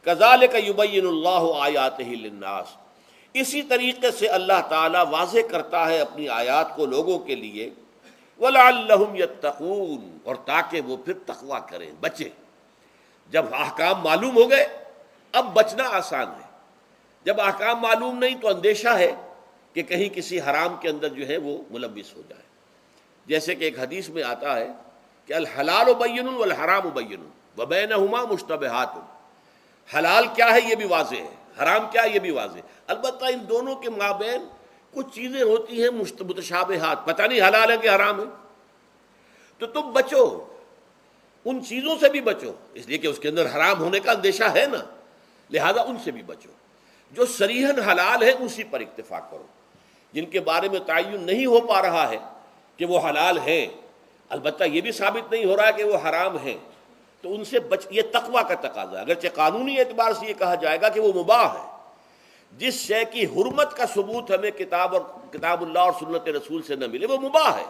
کذالک یبین اللہ آیاتہ للناس، اسی طریقے سے اللہ تعالیٰ واضح کرتا ہے اپنی آیات کو لوگوں کے لیے، وَلَعَلَّهُمْ يَتَّقُونَ، اور تاکہ وہ پھر تقویٰ کریں، بچیں۔ جب احکام معلوم ہو گئے اب بچنا آسان ہے، جب احکام معلوم نہیں تو اندیشہ ہے کہ کہیں کسی حرام کے اندر جو ہے وہ ملوث ہو جائے۔ جیسے کہ ایک حدیث میں آتا ہے کہ الحلال بین والحرام بین وبینہما مشتبہات، حلال کیا ہے یہ بھی واضح ہے، حرام کیا ہے یہ بھی واضح ہے، البتہ ان دونوں کے مابین کچھ چیزیں ہوتی ہیں متشابہات، پتہ نہیں حلال ہے کہ حرام ہے، تو تم بچو، ان چیزوں سے بھی بچو، اس لیے کہ اس کے اندر حرام ہونے کا اندیشہ ہے نا، لہذا ان سے بھی بچو۔ جو صریحاً حلال ہے اسی پر اکتفا کرو، جن کے بارے میں تعین نہیں ہو پا رہا ہے کہ وہ حلال ہیں، البتہ یہ بھی ثابت نہیں ہو رہا ہے کہ وہ حرام ہیں، تو ان سے یہ تقویٰ کا تقاضا ہے۔ اگرچہ قانونی اعتبار سے یہ کہا جائے گا کہ وہ مباح ہے، جس شے کی حرمت کا ثبوت ہمیں کتاب اللہ اور سنت رسول سے نہ ملے وہ مباح ہے،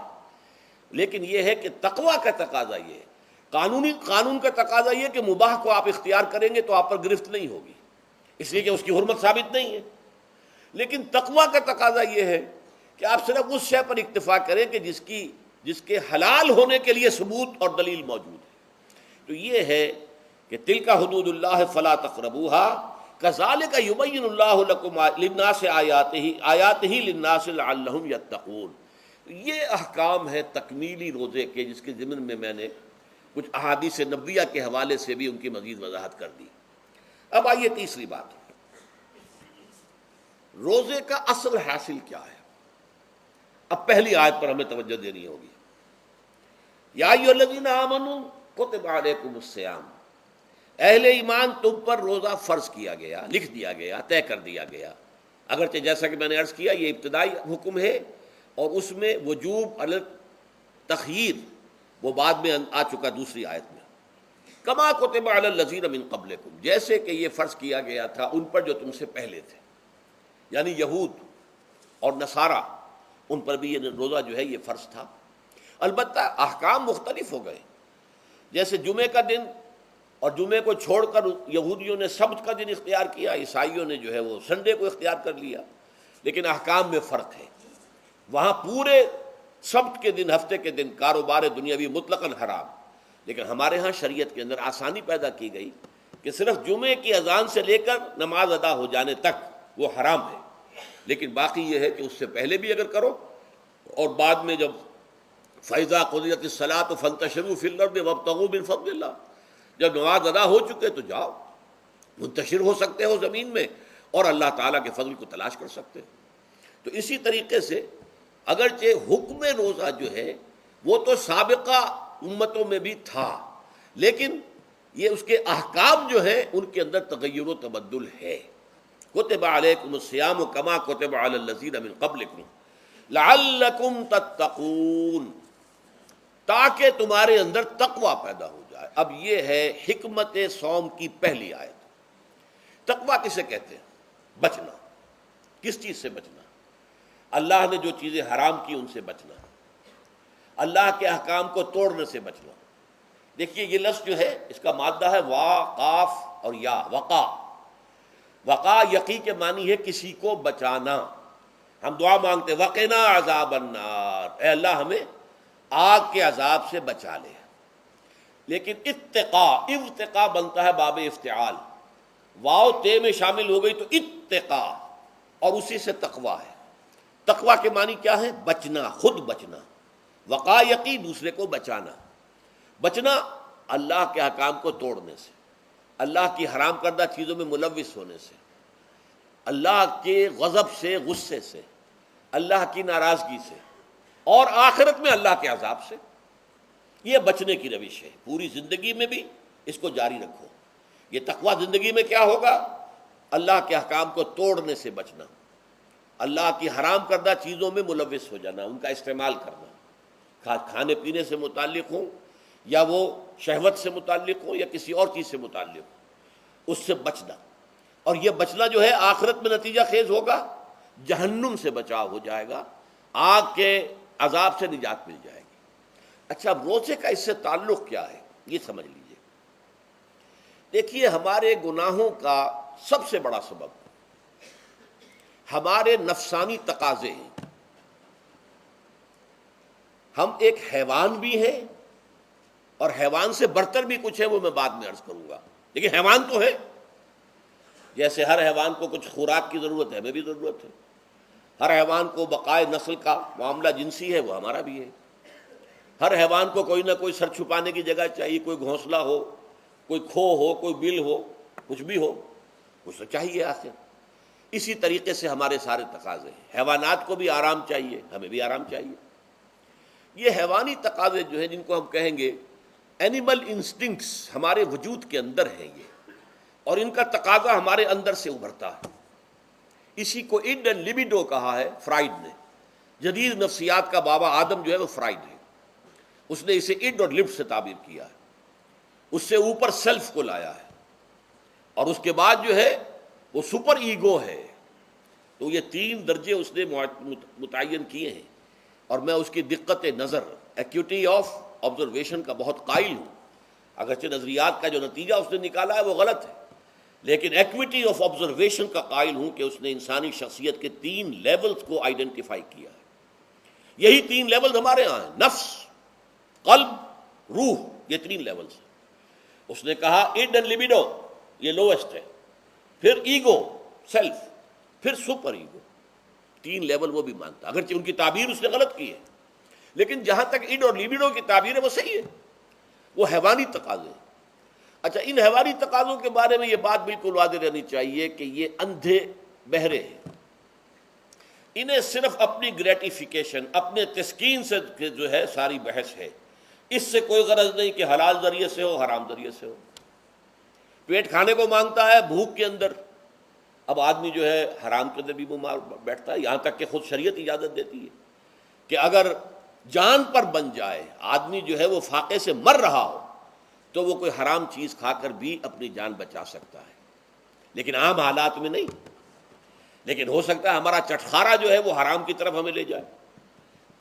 لیکن یہ ہے کہ تقویٰ کا تقاضا یہ ہے، قانون کا تقاضا یہ کہ مباح کو آپ اختیار کریں گے تو آپ پر گرفت نہیں ہوگی، اس لیے کہ اس کی حرمت ثابت نہیں ہے، لیکن تقویٰ کا تقاضا یہ ہے کہ آپ صرف اس شے پر اکتفا کریں کہ جس کے حلال ہونے کے لیے ثبوت اور دلیل موجود ہے۔ تو یہ ہے کہ تلک حدود اللہ فلا تقربوها کذالک یبین اللہ لکم للناس آیاتہ للناس لعلہم یتقون۔ یہ احکام ہے تکمیلی روزے کے، جس کے ضمن میں میں نے کچھ احادیث نبویہ کے حوالے سے بھی ان کی مزید وضاحت کر دی۔ اب آئیے تیسری بات، روزے کا اصل حاصل کیا ہے۔ اب پہلی آیت پر ہمیں توجہ دینی ہوگی، یا ایھا الذین آمنوا کتب علیکم الصیام، اہل ایمان تم پر روزہ فرض کیا گیا، لکھ دیا گیا، طے کر دیا گیا، اگرچہ جیسا کہ میں نے عرض کیا یہ ابتدائی حکم ہے اور اس میں وجوب علی تخییر وہ بعد میں آ چکا دوسری آیت میں، کما کتب علی الذین من قبلکم، جیسے کہ یہ فرض کیا گیا تھا ان پر جو تم سے پہلے تھے، یعنی یہود اور نصارہ، ان پر بھی یہ روزہ جو ہے یہ فرض تھا، البتہ احکام مختلف ہو گئے، جیسے جمعے کا دن اور جمعے کو چھوڑ کر یہودیوں نے سبت کا دن اختیار کیا، عیسائیوں نے جو ہے وہ سنڈے کو اختیار کر لیا، لیکن احکام میں فرق ہے، وہاں پورے سبت کے دن، ہفتے کے دن کاروبار دنیاوی مطلقاً حرام، لیکن ہمارے ہاں شریعت کے اندر آسانی پیدا کی گئی کہ صرف جمعے کی اذان سے لے کر نماز ادا ہو جانے تک وہ حرام ہے، لیکن باقی یہ ہے کہ اس سے پہلے بھی اگر کرو اور بعد میں جب فَإِذَا قُضِيَتِ الصَّلَاةُ فَانتَشِرُوا فِي الْأَرْضِ وَابْتَغُوا مِن فَضْلِ اللَّهِ، جب نماز ادا ہو چکے تو جاؤ، منتشر ہو سکتے ہو زمین میں اور اللہ تعالیٰ کے فضل کو تلاش کر سکتے ہو۔ تو اسی طریقے سے اگرچہ حکم روزہ جو ہے وہ تو سابقہ امتوں میں بھی تھا، لیکن یہ اس کے احکام جو ہیں ان کے اندر تغیر و تبدل ہے۔ کتب علیکم الصیام کما کتب علی الذین من قبلکم لعلکم تتقون، تاکہ تمہارے اندر تقوی پیدا ہو جائے۔ اب یہ ہے حکمت صوم کی پہلی آیت۔ تقوی کسے کہتے ہیں؟ بچنا۔ کس چیز سے بچنا؟ اللہ نے جو چیزیں حرام کی ان سے بچنا، اللہ کے احکام کو توڑنے سے بچنا۔ دیکھیے یہ لفظ جو ہے اس کا مادہ ہے وا، قاف اور یا، وقا۔ وقا یقی کے معنی ہے کسی کو بچانا۔ ہم دعا مانگتے وقنا عذاب النار، اے اللہ ہمیں آگ کے عذاب سے بچا لے، لیکن اتقا بنتا ہے باب افتعال، واو تے میں شامل ہو گئی تو اتقا، اور اسی سے تقوی ہے۔ تقوی کے معنی کیا ہے؟ بچنا، خود بچنا۔ وقا یقی دوسرے کو بچانا، بچنا اللہ کے احکام کو توڑنے سے، اللہ کی حرام کردہ چیزوں میں ملوث ہونے سے، اللہ کے غضب سے، غصے سے، اللہ کی ناراضگی سے، اور آخرت میں اللہ کے عذاب سے۔ یہ بچنے کی روش ہے، پوری زندگی میں بھی اس کو جاری رکھو۔ یہ تقوی زندگی میں کیا ہوگا؟ اللہ کے احکام کو توڑنے سے بچنا، اللہ کی حرام کردہ چیزوں میں ملوث ہو جانا، ان کا استعمال کرنا، کھانے پینے سے متعلق ہوں یا وہ شہوت سے متعلق ہو یا کسی اور چیز سے متعلق ہو، اس سے بچنا۔ اور یہ بچنا جو ہے آخرت میں نتیجہ خیز ہوگا، جہنم سے بچاؤ ہو جائے گا، آگ کے عذاب سے نجات مل جائے گی۔ اچھا، اب روزے کا اس سے تعلق کیا ہے یہ سمجھ لیجئے۔ دیکھیے ہمارے گناہوں کا سب سے بڑا سبب ہمارے نفسانی تقاضے ہیں. ہم ایک حیوان بھی ہیں اور حیوان سے برتر بھی کچھ ہے، وہ میں بعد میں عرض کروں گا، لیکن حیوان تو ہے. جیسے ہر حیوان کو کچھ خوراک کی ضرورت ہے، ہمیں بھی ضرورت ہے. ہر حیوان کو بقائے نسل کا معاملہ جنسی ہے، وہ ہمارا بھی ہے. ہر حیوان کو کوئی نہ کوئی سر چھپانے کی جگہ چاہیے، کوئی گھونسلہ ہو، کوئی کھو ہو، کوئی بل ہو، کچھ بھی ہو، کچھ تو چاہیے آخر. اسی طریقے سے ہمارے سارے تقاضے ہیں. حیوانات کو بھی آرام چاہیے، ہمیں بھی آرام چاہیے. یہ حیوانی تقاضے جو ہیں، جن کو ہم کہیں گے اینیمل انسٹنکٹس، ہمارے وجود کے اندر ہیں یہ، اور ان کا تقاضا ہمارے اندر سے ابھرتا ہے. اسی کو اڈ اینڈ لیبیڈو کہا ہے فرائڈ نے. جدید نفسیات کا بابا آدم جو ہے وہ فرائڈ ہے. اس نے اسے اڈ اور لب سے تعبیر کیا ہے. اس سے اوپر سیلف کو لایا ہے، اور اس کے بعد جو ہے وہ سپر ایگو ہے. تو یہ 3 درجے اس نے متعین کیے ہیں، اور میں اس کی دقت نظر، ایکیوٹی آف آبزرویشن کا بہت قائل ہوں. اگرچہ نظریات کا جو نتیجہ اس نے نکالا ہے وہ غلط ہے، لیکن ایکویٹی آف آبزرویشن کا قائل ہوں کہ اس نے انسانی شخصیت کے 3 لیولز کو آئیڈینٹیفائی کیا ہے. یہی 3 لیولز ہمارے ہاں ہیں، نفس، قلب، روح، یہ 3 لیولز ہیں. اس نے کہا اڈ اینڈ لیبیڈو یہ لویسٹ ہے، پھر ایگو سیلف، پھر سپر ایگو. 3 لیول وہ بھی مانتا، اگرچہ ان کی تعبیر اس نے غلط کی ہے، لیکن جہاں تک اڈ اور لیبیڈو کی تعبیر ہے وہ صحیح ہے. وہ حیوانی تقاضے ہیں. اچھا، ان حیوانی تقاضوں کے بارے میں یہ بات بالکل واضح رہنی چاہیے کہ یہ اندھے بہرے ہیں. انہیں صرف اپنی گریٹیفیکیشن، اپنے تسکین سے جو ہے ساری بحث ہے. اس سے کوئی غرض نہیں کہ حلال ذریعے سے ہو، حرام ذریعے سے ہو. پیٹ کھانے کو مانگتا ہے بھوک کے اندر. اب آدمی جو ہے حرام کے اندر بھی بیمار بیٹھتا ہے، یہاں تک کہ خود شریعت اجازت دیتی ہے کہ اگر جان پر بن جائے، آدمی جو ہے وہ فاقے سے مر رہا ہو، تو وہ کوئی حرام چیز کھا کر بھی اپنی جان بچا سکتا ہے، لیکن عام حالات میں نہیں. لیکن ہو سکتا ہے ہمارا چٹخارا جو ہے وہ حرام کی طرف ہمیں لے جائے.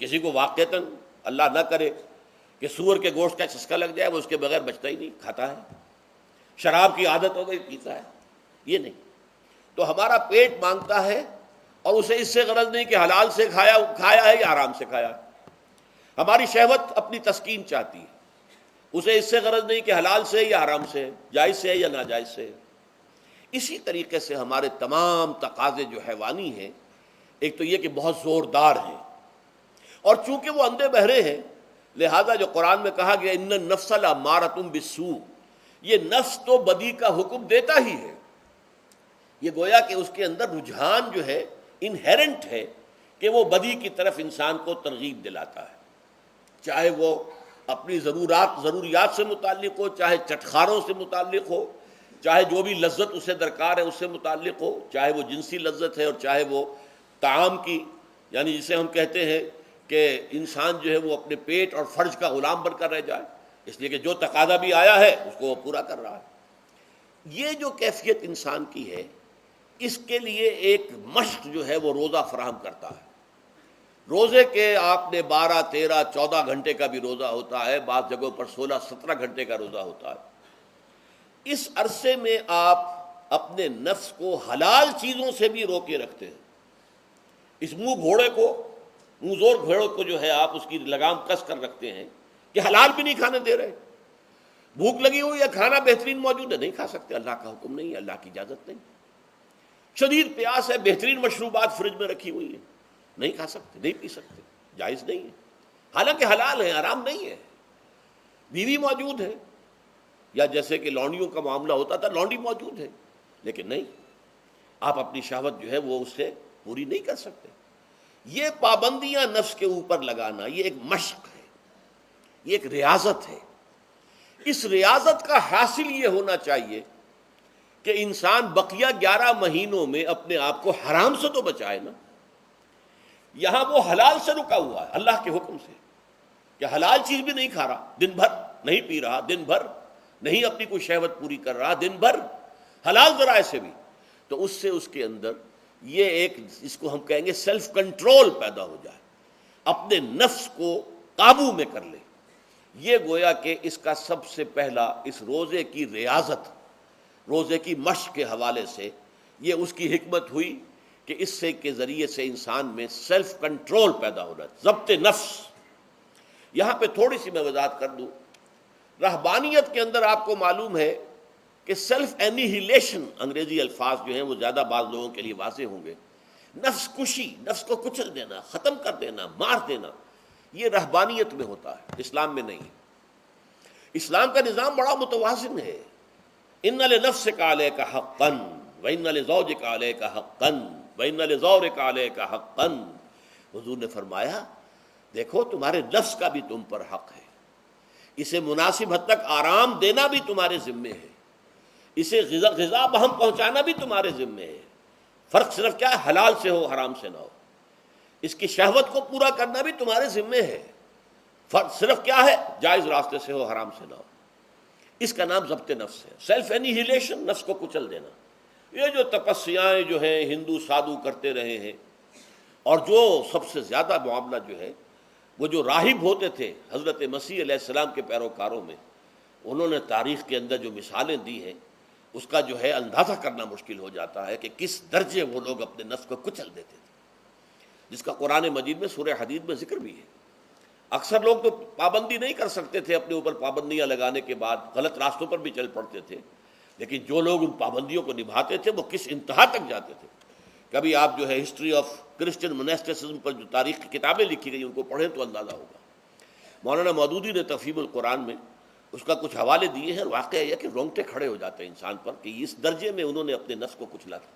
کسی کو واقعتاً اللہ نہ کرے کہ سور کے گوشت کا چسکا لگ جائے، وہ اس کے بغیر بچتا ہی نہیں، کھاتا ہے. شراب کی عادت ہو گئی، پیتا ہے. یہ نہیں. تو ہمارا پیٹ مانگتا ہے، اور اسے اس سے غرض نہیں کہ حلال سے کھایا ہے یا حرام سے کھایا ہے. ہماری شہوت اپنی تسکین چاہتی ہے، اسے اس سے غرض نہیں کہ حلال سے یا حرام سے، جائز سے یا ناجائز سے. اسی طریقے سے ہمارے تمام تقاضے جو حیوانی ہیں، ایک تو یہ کہ بہت زوردار ہیں، اور چونکہ وہ اندھے بہرے ہیں، لہذا جو قرآن میں کہا گیا ان النفس لامارۃ بالسوء، یہ نفس تو بدی کا حکم دیتا ہی ہے. یہ گویا کہ اس کے اندر رجحان جو ہے انہیرنٹ ہے کہ وہ بدی کی طرف انسان کو ترغیب دلاتا ہے، چاہے وہ اپنی ضروریات سے متعلق ہو، چاہے چٹخاروں سے متعلق ہو، چاہے جو بھی لذت اسے درکار ہے اس سے متعلق ہو، چاہے وہ جنسی لذت ہے اور چاہے وہ طعام کی، یعنی جسے ہم کہتے ہیں کہ انسان جو ہے وہ اپنے پیٹ اور فرج کا غلام بن کر رہ جائے، اس لیے کہ جو تقاضا بھی آیا ہے اس کو وہ پورا کر رہا ہے. یہ جو کیفیت انسان کی ہے، اس کے لیے ایک مشق جو ہے وہ روزہ فراہم کرتا ہے. روزے کے آپ نے 12، 13، 14 گھنٹے کا بھی روزہ ہوتا ہے، بعض جگہوں پر 16، 17 گھنٹے کا روزہ ہوتا ہے. اس عرصے میں آپ اپنے نفس کو حلال چیزوں سے بھی روکے رکھتے ہیں. اس منہ زور گھوڑے کو جو ہے آپ اس کی لگام کس کر رکھتے ہیں کہ حلال بھی نہیں کھانے دے رہے. بھوک لگی ہوئی ہے، کھانا بہترین موجود ہے، نہیں کھا سکتے، اللہ کا حکم نہیں ہے، اللہ کی اجازت نہیں. شدید پیاس ہے، بہترین مشروبات فریج میں رکھی ہوئی ہے، نہیں کھا سکتے، نہیں پی سکتے، جائز نہیں ہے، حالانکہ حلال ہے، حرام نہیں ہے. بیوی موجود ہے، یا جیسے کہ لونڈیوں کا معاملہ ہوتا تھا، لونڈی موجود ہے، لیکن نہیں، آپ اپنی شہوت جو ہے وہ اس سے پوری نہیں کر سکتے. یہ پابندیاں نفس کے اوپر لگانا، یہ ایک مشق ہے، یہ ایک ریاضت ہے. اس ریاضت کا حاصل یہ ہونا چاہیے کہ انسان بقیہ 11 مہینوں میں اپنے آپ کو حرام سے تو بچائے نا. یہاں وہ حلال سے رکا ہوا ہے اللہ کے حکم سے، کہ حلال چیز بھی نہیں کھا رہا، دن بھر نہیں پی رہا، دن بھر نہیں اپنی کوئی شہوت پوری کر رہا، دن بھر حلال ذرائع سے بھی. تو اس سے اس کے اندر یہ ایک، اس کو ہم کہیں گے سیلف کنٹرول پیدا ہو جائے، اپنے نفس کو قابو میں کر لے. یہ گویا کہ اس کا سب سے پہلا، اس روزے کی ریاضت روزے کی مشق کے حوالے سے یہ اس کی حکمت ہوئی کہ اس سے کے ذریعے سے انسان میں سیلف کنٹرول پیدا ہونا، ضبط نفس۔ یہاں پہ تھوڑی سی میں وضاحت کر دوں، رہبانیت کے اندر آپ کو معلوم ہے کہ سیلف اینیہیلیشن، انگریزی الفاظ جو ہیں وہ زیادہ بعض لوگوں کے لیے واضح ہوں گے، نفس کشی، نفس کو کچل دینا، ختم کر دینا، مار دینا، یہ رہبانیت میں ہوتا ہے، اسلام میں نہیں۔ اسلام کا نظام بڑا متوازن ہے۔ ان لنفسک علیک حقا وان لزوجک علیک حقا وان لزورک علیک حقا۔ حضور نے فرمایا دیکھو تمہارے نفس کا بھی تم پر حق ہے، اسے مناسب حد تک آرام دینا بھی تمہارے ذمے ہے، اسے غذا بہم پہنچانا بھی تمہارے ذمے ہے۔ فرق صرف کیا ہے، حلال سے ہو حرام سے نہ ہو۔ اس کی شہوت کو پورا کرنا بھی تمہارے ذمے ہے، فرق صرف کیا ہے، جائز راستے سے ہو حرام سے نہ ہو۔ اس کا نام ضبط نفس ہے، سیلف اینیہیلیشن، نفس کو کچل دینا۔ یہ جو تپسیائیں جو ہیں ہندو سادھو کرتے رہے ہیں، اور جو سب سے زیادہ معاملہ جو ہے وہ جو راہب ہوتے تھے حضرت مسیح علیہ السلام کے پیروکاروں میں، انہوں نے تاریخ کے اندر جو مثالیں دی ہیں اس کا جو ہے اندازہ کرنا مشکل ہو جاتا ہے کہ کس درجے وہ لوگ اپنے نفس کو کچل دیتے تھے، جس کا قرآن مجید میں سورہ حدید میں ذکر بھی ہے۔ اکثر لوگ تو پابندی نہیں کر سکتے تھے، اپنے اوپر پابندیاں لگانے کے بعد غلط راستوں پر بھی چل پڑتے تھے، لیکن جو لوگ ان پابندیوں کو نبھاتے تھے وہ کس انتہا تک جاتے تھے۔ کبھی آپ جو ہے ہسٹری آف کرسچن منیسٹسزم پر جو تاریخ کی کتابیں لکھی گئی ان کو پڑھیں تو اندازہ ہوگا۔ مولانا مودودی نے تفہیم القرآن میں اس کا کچھ حوالے دیے ہیں، واقعہ یہ کہ رونگٹے کھڑے ہو جاتے ہیں انسان پر کہ اس درجے میں انہوں نے اپنے نفس کو کچلا تھا۔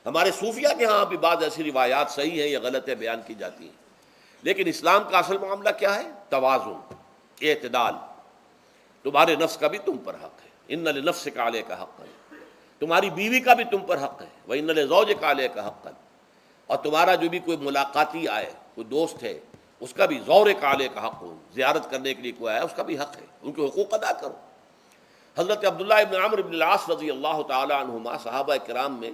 ہمارے صوفیہ کے ہاں بھی بعض ایسی روایات صحیح ہیں یا غلط ہے بیان کی جاتی ہیں، لیکن اسلام کا اصل معاملہ کیا ہے، توازن، اعتدال۔ تمہارے نفس کا بھی تم پر حق ہے، ان لنفسک علیک حقا، تمہاری بیوی کا بھی تم پر حق ہے، وَإِنَّ لِزَوْجِكَ عَلَيْكَ حَقًّا، اور تمہارا جو بھی کوئی ملاقاتی آئے، کوئی دوست ہے، اس کا بھی زورک علیک حق ہو، زیارت کرنے کے لیے کوئی آیا اس کا بھی حق ہے، ان کے حقوق ادا کرو۔ حضرت عبداللہ ابن عمرو بن العاص رضی اللہ تعالی عنہما صحابہ کرام میں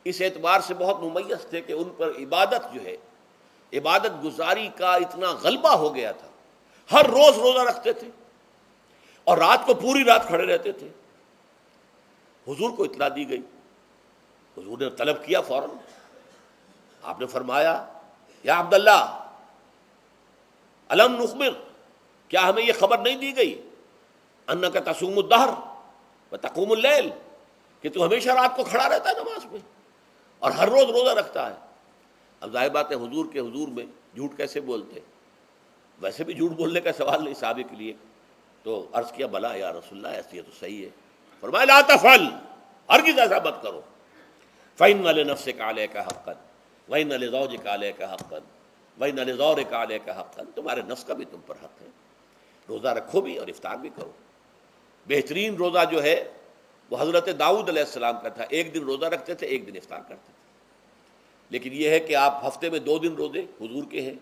اس اعتبار سے بہت ممیز تھے کہ ان پر عبادت جو ہے، عبادت گزاری کا اتنا غلبہ ہو گیا تھا، ہر روز روزہ رکھتے تھے اور رات کو پوری رات کھڑے رہتے تھے۔ حضور کو اطلاع دی گئی، حضور نے طلب کیا فوراً، آپ نے فرمایا یا عبداللہ الم نخبر، کیا ہمیں یہ خبر نہیں دی گئی انک تصوم الدہر وتقوم اللیل، کہ تو ہمیشہ رات کو کھڑا رہتا ہے نماز میں اور ہر روز روزہ رکھتا ہے۔ اب ظاہر بات ہے حضور کے حضور میں جھوٹ کیسے بولتے، ویسے بھی جھوٹ بولنے کا سوال نہیں صحابہ کے لیے، تو عرض کیا بلا یا رسول اللہ ایسی تو صحیح ہے۔ فرمایا لا تفعل، ہرگز ایسا مت کرو، فإن لنفسك عليك حقا وإن لزوجك عليك حقا وإن لزورك عليك حقا، تمہارے نفس کا بھی تم پر حق ہے، روزہ رکھو بھی اور افطار بھی کرو۔ بہترین روزہ جو ہے وہ حضرت داؤد علیہ السلام کا تھا، ایک دن روزہ رکھتے تھے ایک دن افطار کرتے تھے، لیکن یہ ہے کہ آپ ہفتے میں 2 دن روزے حضور کے ہیں،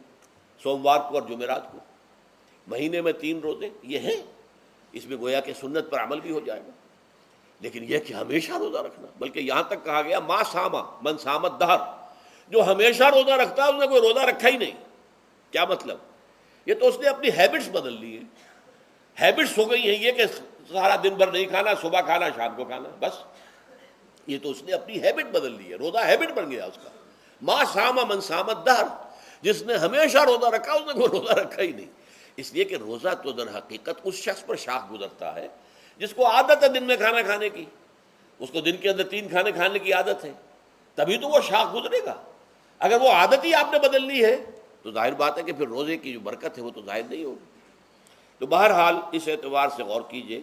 سوموار کو اور جمعرات کو، مہینے میں 3 روزے یہ ہیں، اس میں گویا کہ سنت پر عمل بھی ہو جائے گا، لیکن یہ کہ ہمیشہ روزہ رکھنا، بلکہ یہاں تک کہا گیا ما ساما من سامت دہر، جو ہمیشہ روزہ رکھتا ہے اس نے کوئی روزہ رکھا ہی نہیں۔ کیا مطلب؟ یہ تو اس نے اپنی ہیبٹس بدل لی ہیں، ہیبٹس ہو گئی ہیں یہ کہ سارا دن بھر نہیں کھانا، صبح کھانا شام کو کھانا، بس یہ تو اس نے اپنی ہیبٹ بدل لی ہے، روزہ ہیبٹ بن گیا اس کا۔ ما ساما من سامت دہر، جس نے ہمیشہ روزہ رکھا اس نے کوئی روزہ رکھا ہی نہیں، اس لیے کہ روزہ تو در حقیقت اس شخص پر شاخ گزرتا ہے جس کو عادت ہے دن میں کھانا کھانے کی، اس کو دن کے اندر 3 کھانے کھانے کی عادت ہے، تبھی تو وہ شاخ گزرے گا۔ اگر وہ عادت ہی آپ نے بدل لی ہے تو ظاہر بات ہے کہ پھر روزے کی جو برکت ہے وہ تو ظاہر نہیں ہوگی۔ تو بہرحال اس اعتبار سے غور کیجئے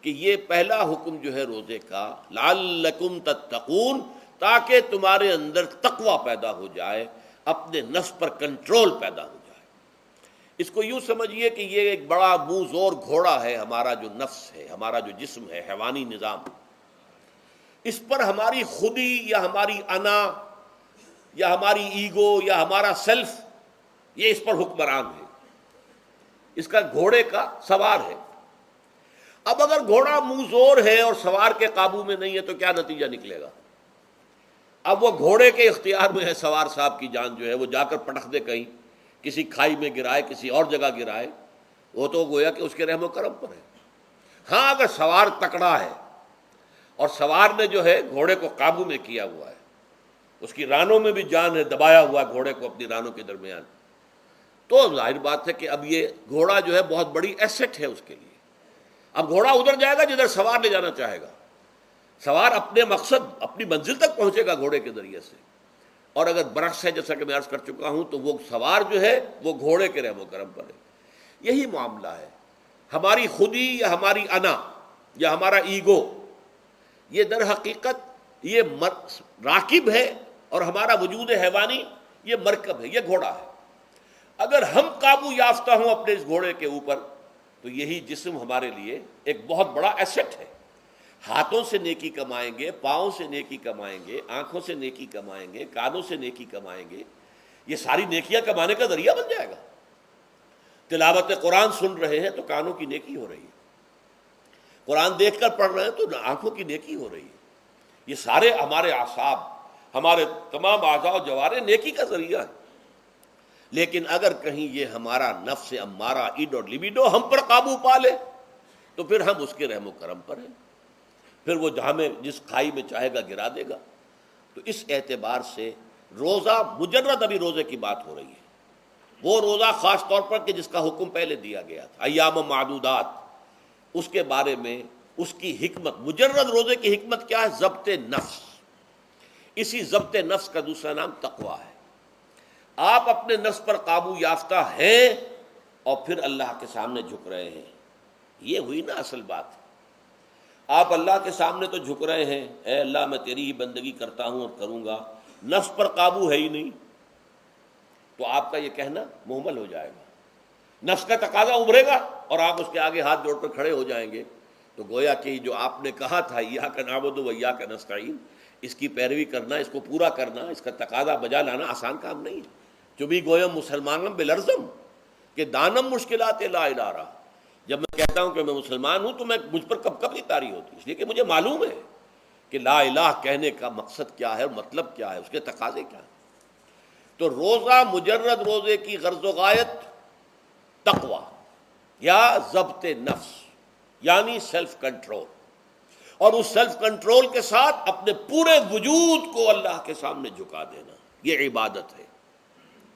کہ یہ پہلا حکم جو ہے روزے کا، لعلکم تتقون، تاکہ تمہارے اندر تقوی پیدا ہو جائے، اپنے نفس پر کنٹرول پیدا ہو جائے۔ اس کو یوں سمجھیے کہ یہ ایک بڑا منہ زور گھوڑا ہے، ہمارا جو نفس ہے، ہمارا جو جسم ہے، حیوانی نظام، اس پر ہماری خودی یا ہماری انا یا ہماری ایگو یا ہمارا سیلف، یہ اس پر حکمران ہے، اس کا گھوڑے کا سوار ہے۔ اب اگر گھوڑا منہ زور ہے اور سوار کے قابو میں نہیں ہے تو کیا نتیجہ نکلے گا؟ اب وہ گھوڑے کے اختیار میں ہے، سوار صاحب کی جان جو ہے وہ جا کر پٹخ دے کہیں، کسی کھائی میں گرائے، کسی اور جگہ گرائے، وہ تو گویا کہ اس کے رحم و کرم پر ہے۔ ہاں اگر سوار تکڑا ہے اور سوار نے جو ہے گھوڑے کو قابو میں کیا ہوا ہے، اس کی رانوں میں بھی جان ہے، دبایا ہوا ہے گھوڑے کو اپنی رانوں کے درمیان، تو ظاہر بات ہے کہ اب یہ گھوڑا جو ہے بہت بڑی ایسٹ ہے اس کے لیے۔ اب گھوڑا ادھر جائے گا جدھر سوار لے جانا چاہے گا، سوار اپنے مقصد اپنی منزل تک پہنچے گا گھوڑے کے ذریعے سے، اور اگر برعکس ہے جیسا کہ میں عرض کر چکا ہوں تو وہ سوار جو ہے وہ گھوڑے کے رحم و کرم پر ہے۔ یہی معاملہ ہے، ہماری خودی یا ہماری انا یا ہمارا ایگو، یہ در حقیقت یہ راکب ہے، اور ہمارا وجود حیوانی یہ مرکب ہے، یہ گھوڑا ہے۔ اگر ہم قابو یافتہ ہوں اپنے اس گھوڑے کے اوپر تو یہی جسم ہمارے لیے ایک بہت بڑا ایسٹ ہے۔ ہاتھوں سے نیکی کمائیں گے، پاؤں سے نیکی کمائیں گے، آنکھوں سے نیکی کمائیں گے، کانوں سے نیکی کمائیں گے، یہ ساری نیکیاں کمانے کا ذریعہ بن جائے گا۔ تلاوت قرآن سن رہے ہیں تو کانوں کی نیکی ہو رہی ہے، قرآن دیکھ کر پڑھ رہے ہیں تو آنکھوں کی نیکی ہو رہی ہے، یہ سارے ہمارے اعصاب، ہمارے تمام اعضاء و جوارح نیکی کا ذریعہ ہے۔ لیکن اگر کہیں یہ ہمارا نفس امارہ، ایڈ اور لیبیڈو ہم پر قابو پا لے تو پھر ہم اس کے رحم و کرم پر ہیں، پھر وہ ہمیں جس کھائی میں چاہے گا گرا دے گا۔ تو اس اعتبار سے روزہ مجرد، ابھی روزے کی بات ہو رہی ہے، وہ روزہ خاص طور پر کہ جس کا حکم پہلے دیا گیا تھا، ایام معدودات، اس کے بارے میں اس کی حکمت، مجرد روزے کی حکمت کیا ہے؟ ضبط نفس۔ اسی ضبط نفس کا دوسرا نام تقویٰ ہے۔ آپ اپنے نفس پر قابو یافتہ ہیں اور پھر اللہ کے سامنے جھک رہے ہیں، یہ ہوئی نا اصل بات۔ آپ اللہ کے سامنے تو جھک رہے ہیں، اے اللہ میں تیری ہی بندگی کرتا ہوں اور کروں گا، نفس پر قابو ہے ہی نہیں، تو آپ کا یہ کہنا مہمل ہو جائے گا، نفس کا تقاضا ابھرے گا اور آپ اس کے آگے ہاتھ جوڑ کر کھڑے ہو جائیں گے، تو گویا کہ جو آپ نے کہا تھا ایاک نعبد و ایاک نستعین، اس کی پیروی کرنا، اس کو پورا کرنا، اس کا تقاضا بجا لانا آسان کام نہیں ہے۔ چبی گویم مسلمانم بلرزم کہ دانم مشکلات لا الہ رہا، جب میں کہتا ہوں کہ میں مسلمان ہوں تو میں مجھ پر کب کب کی طاری ہوتی، اس لیے کہ مجھے معلوم ہے کہ لا الہ کہنے کا مقصد کیا ہے اور مطلب کیا ہے، اس کے تقاضے کیا ہیں۔ تو روزہ مجرد روزے کی غرض و غایت تقویٰ یا ضبط نفس، یعنی سیلف کنٹرول، اور اس سیلف کنٹرول کے ساتھ اپنے پورے وجود کو اللہ کے سامنے جھکا دینا، یہ عبادت ہے۔